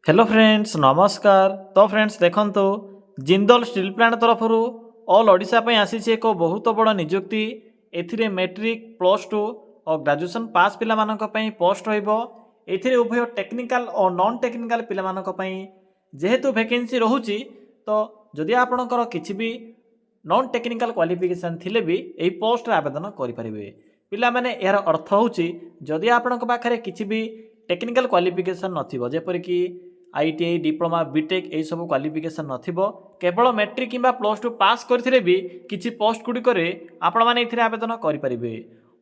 Hello friends नमस्कार। तो friends देखंतु जिंदल स्टील प्लांट तरफ ऑल ओडिशा पे आसी एक बहुत बड़ नियुक्ति। एथिरे मैट्रिक प्लस टू और ग्रेजुएशन पास पिला मानक पई पोस्ट रहिबो। एथिरे उभय टेक्निकल और नॉन टेक्निकल पिला मानक पई जेहेतु वैकेंसी रहुची, तो जदि आपणकर किछि भी नॉन टेक्निकल क्वालिफिकेशन थिले भी एही पोस्ट रे आवेदन करि परिबे। पिला माने यार अर्थ होउची जदि आपणक पाखरे किछि भी टेक्निकल क्वालिफिकेशन नथिबो, जेपरि कि आईटीआई डिप्लोमा बीटेक यही सब क्वालिफिकेशन नथिबो, केवल मैट्रिक किंबा प्लस टू पास करथिले भी किछि पोस्ट गुडी करे आपण माने इथिरे आवेदन करि परिबे।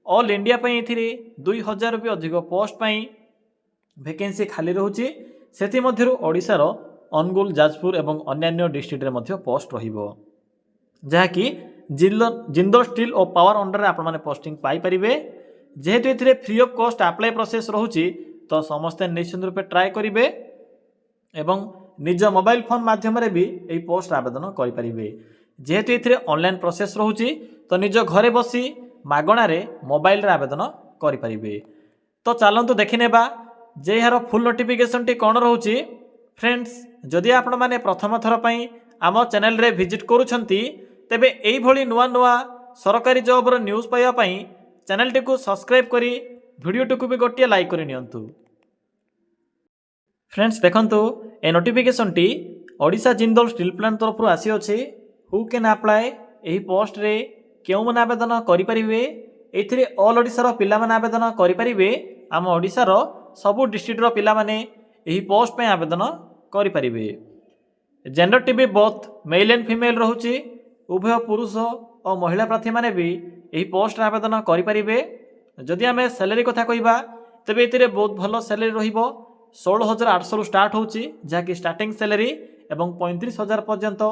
ऑल इंडिया पई इथिरे 2000 भी अधिक पोस्ट पई वैकेंसी खाली रहउची। सेति मध्यरु ओडिसा रो अनुगुल, जाजपुर एवं अन्यान्य डिस्ट्रिक्ट रे मध्य पोस्ट रहिबो, जहाँकि जिंदल स्टील और पावर अंडर आपण माने पोस्टिंग पाई परिबे। जेहेतु इथिरे free of cost apply process रहउची, तो समस्त निश्चित रूपे ट्राए करिवे एवं निज मोबाइल फोन माध्यम भी यही पोस्ट आवेदन करें। जेहेतु ये ऑनलाइन प्रोसेस रोचे, तो निज घरे बसी मागणारे मोबाइल रे आवेदन करें। तो चलतु देखने जे यार फुल नोटिफिकेशन टी कौन रोचे। फ्रेंड्स जदि आपण मैंने प्रथम थर पर आम चैनल रे विजिट करुछंती, तेबे एई भली नुआ नुआ सरकारी जॉब रो न्यूज़ पाइबा चैनल टी को सब्सक्राइब करी वीडियो टी को भी गोटे लाइक कर नियंतु। फ्रेंड्स देखंतु ए नोटिफिकेशन टी ओडिशा जिंदल स्टील प्लांट तरफ आसी अछि। हु कैन अप्लाई एही पोस्ट रे केउ मन आवेदन करि परिबे। एथिरे ऑल ओडिशा रो पिला मन आवेदन करि परिबे। आम ओडिशा रो सबु डिस्ट्रिक्ट रो पिला माने एही पोस्ट पे आवेदन करि परिबे। जेंडर टी भी बोथ मेल एंड फीमेल रहउची। उभय पुरुष और महिला प्रार्थी माने भी एही पोस्ट रे आवेदन करि परिबे। जदि आमे सैलरी कथा कहिबा, तबे एथिरे बहुत भलो सैलरी रहिबो। 16,800 रु स्टार्ट होची, जहाँकि स्टार्टिंग सैलरी एवं 35,000 पर्यंत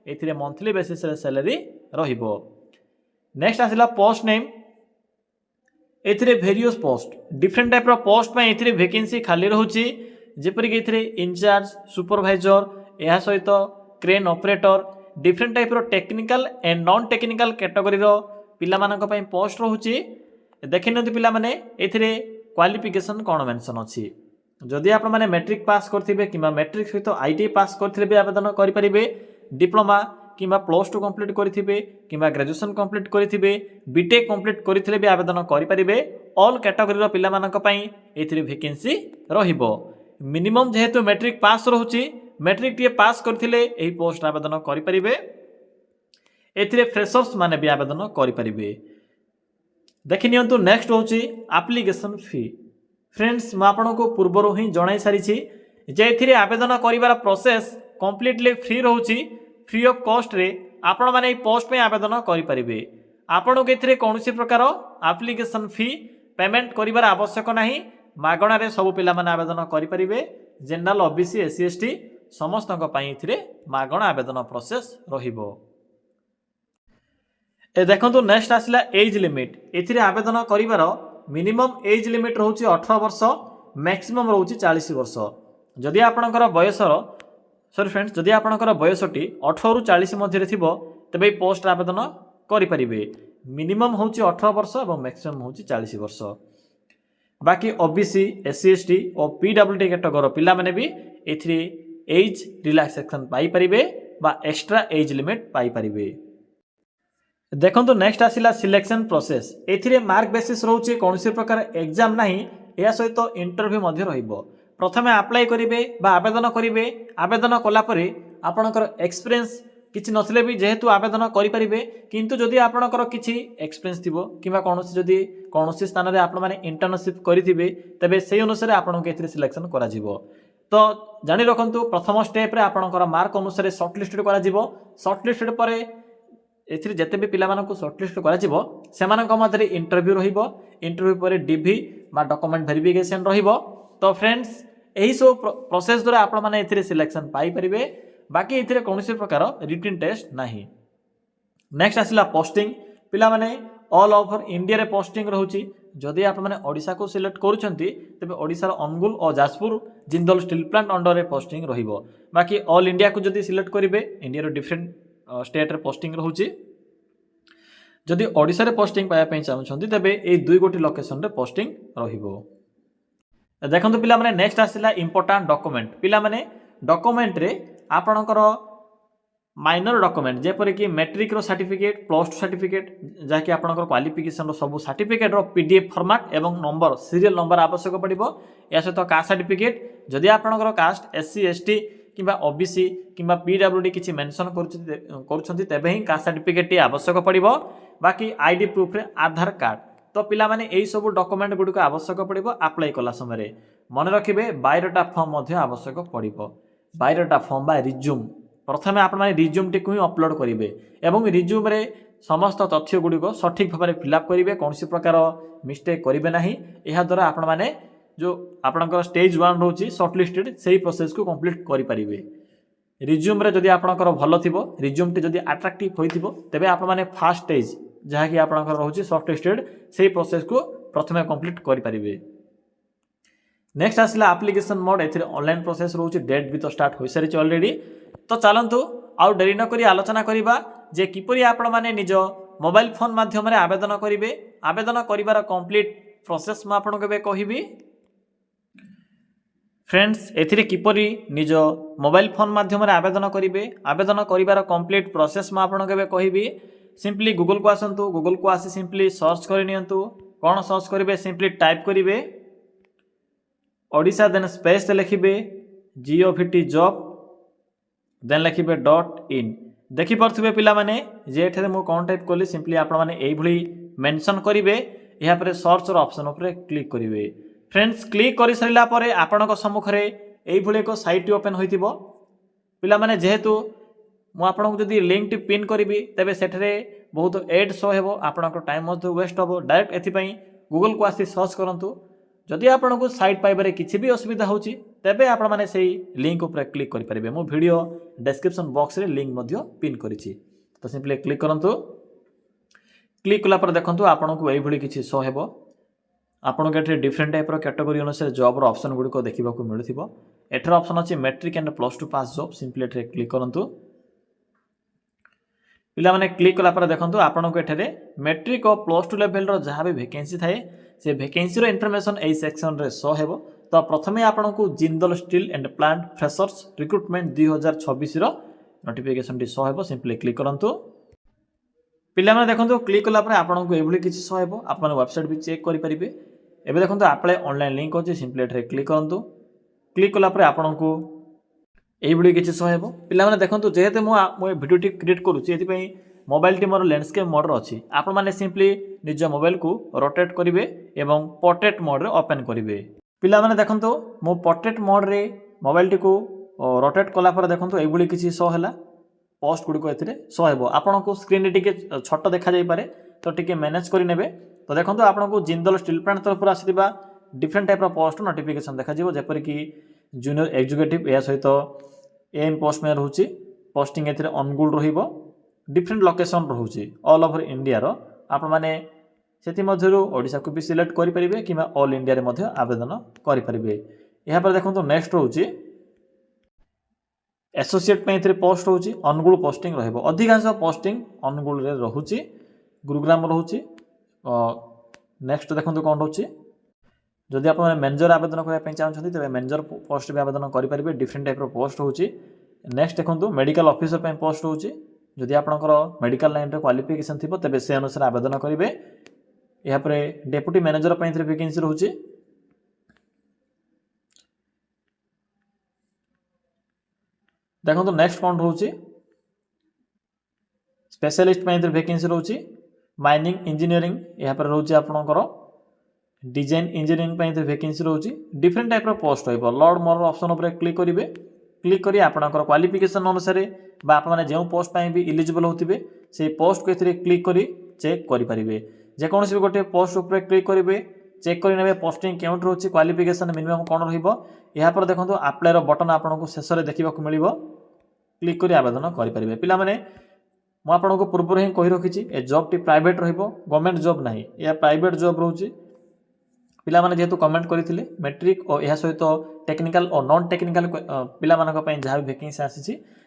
एथिरे मंथली बेसिस रे सैलरी रहिबो। नेक्स्ट आसिला पोस्ट नेम। एथिरे वेरियस पोस्ट डिफरेंट टाइप रो पोस्ट पे एथिरे वैकेंसी खाली रहउची, जेपरि कि एथिरे इंचार्ज, सुपरवाइजर, एहा सहित क्रेन ऑपरेटर, डिफरेंट टाइप रो technical and non technical category रो पिला मानक पई पोस्ट रहउची। देखिनंतु पिला माने एथिरे क्वालिफिकेशन कोन मेंशन अछि। जदि आप मैंने मैट्रिक पास करथिबे किंबा मैट्रिक सहित आईटीआई पास करथिले भी आवेदन करि परिबे। डिप्लोमा किंबा प्लस टू कंप्लीट करथिबे किंबा ग्रेजुएशन कंप्लीट करथिबे, बीटेक कंप्लीट करथिले भी आवेदन करि परिबे। ऑल कैटेगरी रो पिला मानक पई एथिरे वैकेंसी रहिबो। मिनिमम जेहेतु मैट्रिक पास रहउची, मैट्रिक टी पास करथिले एही पोस्ट आवेदन करि परिबे। एथिरे फ्रेशर्स माने भी आवेदन करि परिबे। देखि नियंतु नेक्स्ट होची एप्लीकेशन फी। फ्रेंड्स मैं आपको पूर्वर ही जन सारी जे आवेदन कर प्रोसेस कंप्लीटली फ्री रोचे। फ्री ऑफ कॉस्ट रे आपण माने पोस्ट पे आवेदन करें। आपण को कौन प्रकार एप्लीकेशन फी पेमेंट कर आवश्यक नहीं। मागणार सब पिला माने आवेदन करें। जनरल, ओबीसी, एससी एसटी समस्त मागणा आवेदन प्रोसेस रहिबो। देखो नेक्स्ट आसला एज लिमिट। एथिरे आवेदन करिवार मिनिमम एज लिमिट रोचे 18 वर्ष, मैक्सिमम रोचे 40 वर्ष। जदि आपणकर बयसर फ्रेंड्स जदि आपणकर बयसटी 18 रु 40 मध्य थिबो, तबे पोस्ट आवेदन करि परिबे। मिनिमम होची 18 वर्ष और मैक्सिमम होची 40 वर्ष। बाकी ओबीसी, एससी एसटी और पीडब्ल्यूडी कैटेगरी पिला माने भी एथिरे एज रिलैक्सेशन पाई परिबे बा एक्स्ट्रा एज लिमिट पाई परिबे। देखो नेक्स्ट आसिला सिलेक्शन प्रोसेस। एथिरे मार्क बेसिस रोचे, कौन प्रकार एग्जाम नहीं। यह सहित इंटरव्यू मध्य रहिबो। प्रथमे अप्लाई करिवे बा आवेदन करिवे। आवेदन कला परे आपणकर एक्सपीरियंस किछि नथिले भी जेहेतु आवेदन करि परिबे। किंतु जदि आपणकर किछि एक्सपीरियंस थिबो किबा कोनोसी जदि कोनोसी स्थान रे आपण माने इंटर्नशिप करिथिबे, तबे सेही अनुसार आपणको एथिरे सिलेक्शन करा जिवो। तो जानि रखंतु प्रथम स्टेप रे आपणकर मार्क अनुसार शॉर्टलिस्टेड करा जिवो। शॉर्टलिस्टेड परे एथिरे जते भी पिला मानकु शॉर्टलिस्ट करा जिवो, सेमानक मध्यरे इंटरव्यू रहिबो। इंटरव्यू परे डीवी बा डॉक्यूमेंट वेरिफिकेशन रहिबो। तो फ्रेंड्स एही सब प्रोसेस द्वारा आपण माने एथिरे सिलेक्शन पाई परिबे। बाकी एथिरे कोनोसी प्रकार रिटन टेस्ट नाही। नेक्स्ट आसिला पोस्टिंग। पिला माने ऑल ओवर इंडिया रे पोस्टिंग रहउची। जदि आप माने ओडिसा को सिलेक्ट करूछंती, तबे ओडिसा रो अनुगुल और Jajpur Jindal steel plant under रे पोस्टिंग रहिबो। बाकी ऑल इंडिया को जदि सिलेक्ट करिवे, इंडिया रो डिफरेंट स्टेट रे पोस्टिंग रहउची। जदि ओडिसा रे पोस्टिंग पाया पई चाहउछंती, तबे ए दुई गोटी लोकेशन रे पोस्टिंग रहिबो। देखो पिला नेक्स्ट आसला इंपोर्टाट डॉक्यूमेंट पिला डॉक्यूमेंट रे आपणकर माइनर डॉक्यूमेंट जेपरिक matric certificate plus two certificate जहाँकि आपंकर क्वालिफिकेशन सब सर्टिफिकेट पीडीएफ फॉर्मेट एवं नंबर सीरियल नंबर आवश्यक पड़ो या सहित कास्ट सर्टिफिकेट जदि आपंकर कास्ट एससी एसटी किंबा ओबीसी किंबा पीडब्ल्यूडी किसी मेंशन करुँच तेबे ही कास्ट सर्टिफिकेट टी आवश्यक पड़ो बाकी आईडी प्रूफ रे आधार कार्ड तो पिला माने एई सब डॉक्यूमेंट गुडी को आवश्यक पड़ो अप्लाई कला समय मन रखिए बायोडाटा फॉर्म आवश्यक पड़ो बायोडाटा फॉर्म बा रिज्यूम प्रथमे आप रिज्यूम टी ही अपलोड करेंगे एवं रिज्यूम रे समस्त तथ्य गुड़िक सठिक भाव में फिलअप करेंगे कौन प्रकार मिस्टेक करेंगे ना यह द्वारा आपण मैंने जो आपंकर स्टेज 1 रोचे सर्टलिस्टेड से प्रोसेस को कंप्लीट करेंगे रिज्यूम रे जदि आपंकर भल थी रिज्यूम टी जदि अट्राक्टिव होइथिबो तेबे आपण माने फास्ट स्टेज जहाँकि आपंकर रोचे सर्टलिस्टेड से प्रोसेस को प्रथमे कंप्लीट करेंगे नेक्स्ट आसला एप्लिकेशन मोड ए ऑनलाइन प्रोसेस रोचे डेट भी तो स्टार्ट हो सारी ऑलरेडी तो चलतु आउ डेरी न करी आलोचना करिबा जे किपरि आपण माने निज मोबाइल फोन माध्यम रे आवेदन करिवे आवेदन करिवार कंप्लीट प्रोसेस म आपण केबे कहिबी फ्रेंड्स एथिरे किपरि निज मोबाइल फोन माध्यम रे आवेदन करिवे आवेदन करिवार कंप्लीट प्रोसेस म आपण केबे कहिबी सिंपली गूगल को आसंतु गूगल को आसी सिंपली सर्च करि नियंतु कोन सर्च करिवे सिंपली टाइप करिवे ओडिशा देन स्पेस लिखिबे जीओवीटी जॉब देन लिखिबे .in देखि परथुबे पिला माने जे एठरे मु कोन टाइप कली सिंपली आपण माने एई भली मेंशन करिवे या परे सर्च रो ऑप्शन ऊपर क्लिक करिवे फ्रेंड्स क्लिक करि सरिला परे आपण को सम्मुख रे एई भली एक साइट ओपन होइतिबो पिला माने जेहेतु मु आपण को जदी लिंक टी पिन करिवि तबे सेठरे बहुत एड शो हेबो आपण को टाइम मधु वेस्ट होबो डायरेक्ट एथि पई गूगल को आसी सर्च करंतु जदि आपण को साइट पाइबारे किछि भी असुविधा होची तेबे आपण माने सेही लिंक ऊपर क्लिक करि परिबे मु वीडियो डिस्क्रिप्शन बॉक्स रे लिंक मध्य पिन करिछि तो सिंपली क्लिक करंतु क्लिक कला पर देखंतु आपण को एई भली किछि शो हेबो आपण के एठे डिफरेंट टाइप रो कैटेगरी अनुसार जॉब रो ऑप्शन गुडी को देखिबा को मिलथिबो एठर ऑप्शन अछि matric and plus two pass job simply एठे क्लिक करंतु पिला माने क्लिक कला पर देखंतु आपण को एठे मैट्रिक और प्लस टू लेवल रो जहां भी वैकेंसी थाए से वैकेंसी रो इन्फॉर्मेशन एई सेक्शन रे शो हेबो तो प्रथमे आपण को Jindal steel and plant freshers recruitment 2026 row notification T show हेबो सिंपली क्लिक करंतु पिला माने देखंतु क्लिक कला पर आपण को एभली किछि शो हेबो आपण वेबसाइट भी चेक करि परिबे एबे देखंतु अप्लाई ऑनलाइन लिंक अछि सिंपली एठरे क्लिक करंतु क्लिक कला पर आपण को एभली किछि शो हेबो पिला माने देखंतु जेते मो वीडियो टी क्रिएट करूछि एथि पई मोबाइल टी मोर लैंडस्केप मोड रो अछि आपण माने सिंपली निज मोबाइल को रोटेट करिवे एवं पोर्ट्रेट मोड रे ओपन करिवे पिला माने देखंतु मो पोर्ट्रेट मोड रे मोबाइल टी को रोटेट कला पर देखंतु एभली किछि शो हला पोस्ट गुडी को एथिरे शो हेबो आपण को स्क्रीन रे टिके छोट देखा जाई पारे तो टिके मैनेज करि नेबे तो देखंतु आपण को जिंदल स्टील प्लांट तरफ आसीबा डिफरेंट टाइप रो पोस्ट नोटिफिकेशन देखा जिवो जेपर कि जूनियर एग्जीक्यूटिव या सहित एम पोस्ट में रहउची पोस्टिंग एथिरे अनगुल रहिबो डिफरेंट लोकेशन रहउची ऑल ओवर इंडिया रो आपण माने सेति मध्यरु ओडिसा को भी सिलेक्ट करि परिबे किबा ऑल इंडिया रे मध्य आवेदन करि परिबे यहाँ पर देखंतु नेक्स्ट रहउची एसोसिएट पे एथिरे पोस्ट रहउची अनगुल पोस्टिंग रहइबो अधिकांश पोस्टिंग अनगुल रे रहउची गुरुग्राम रहउची नेक्स्ट देखंतु कोन रहउची जदि आप मैनेजर आवेदन करने चाहते तेज मैनेजर पोस्ट भी आवेदन करेंगे डिफरेंट टाइप पोस्ट होची नेक्स्ट देखो मेडिकल ऑफिसर पोस्ट होची जदि आपंकर मेडिकल लाइन क्वालिफिकेशन थी तेज से अनुसार आवेदन करेंगे यहाँ पर डेप्यूटी मैनेजर वैकेंसी रोचे देखो नेक्स्ट कौन रोचे स्पेशलिस्ट वैकेंसी रोचे माइनिंग इंजीनियरिंग यहाँ पर रोचे आपंकर डिजाइन इंजीनियरिंग वैकेंसी रोचे डिफरेंट टाइप पोस्ट हो लॉर्ड मोर ऑप्शन उपर क्लिक करेंगे क्लिक करी आपनकर क्वालिफिकेशन अनुसार बा आप जो पोस्ट भी इलिजिबल होते से पोस्ट को एथिरे क्लिक करी चेक करेंगे जेकोसी भी गोटे पोस्ट उपर क्लिक करेंगे चेक करेंगे पोस्टिंग क्यों रोचे क्वालिफिकेशन मिनिमम कौन रहा पर देखो अप्लाई बटन आपको शेष में देखा मिल क्लिक कर आवेदन करेंगे पिला माने मु आपको पूर्व ही कही रखी ए job T private government job ना यह प्राइवेट जॉब रोचे पिला माने जेहेतु कमेंट करते मैट्रिक और यह सहित टेक्निकल और नॉन टेक्निकल पिला जहाँ भी वैकेंसी आसी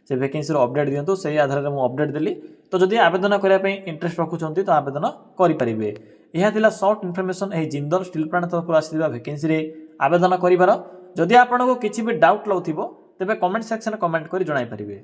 से वैकेंसी अपडेट दिंतु से आधार में मुझे अपडेट देली तो जदि आवेदन करने इंटरेस्ट रखुंट तो आवेदन करेंगे यह short information Jindal steel plant तरफ आसवा वैकेंसी आवेदन करिबार। जदि आपको किसी भी डाउट लाउथिबो तेबे कमेंट सेक्शन कमेंट करि जणाई परिबे।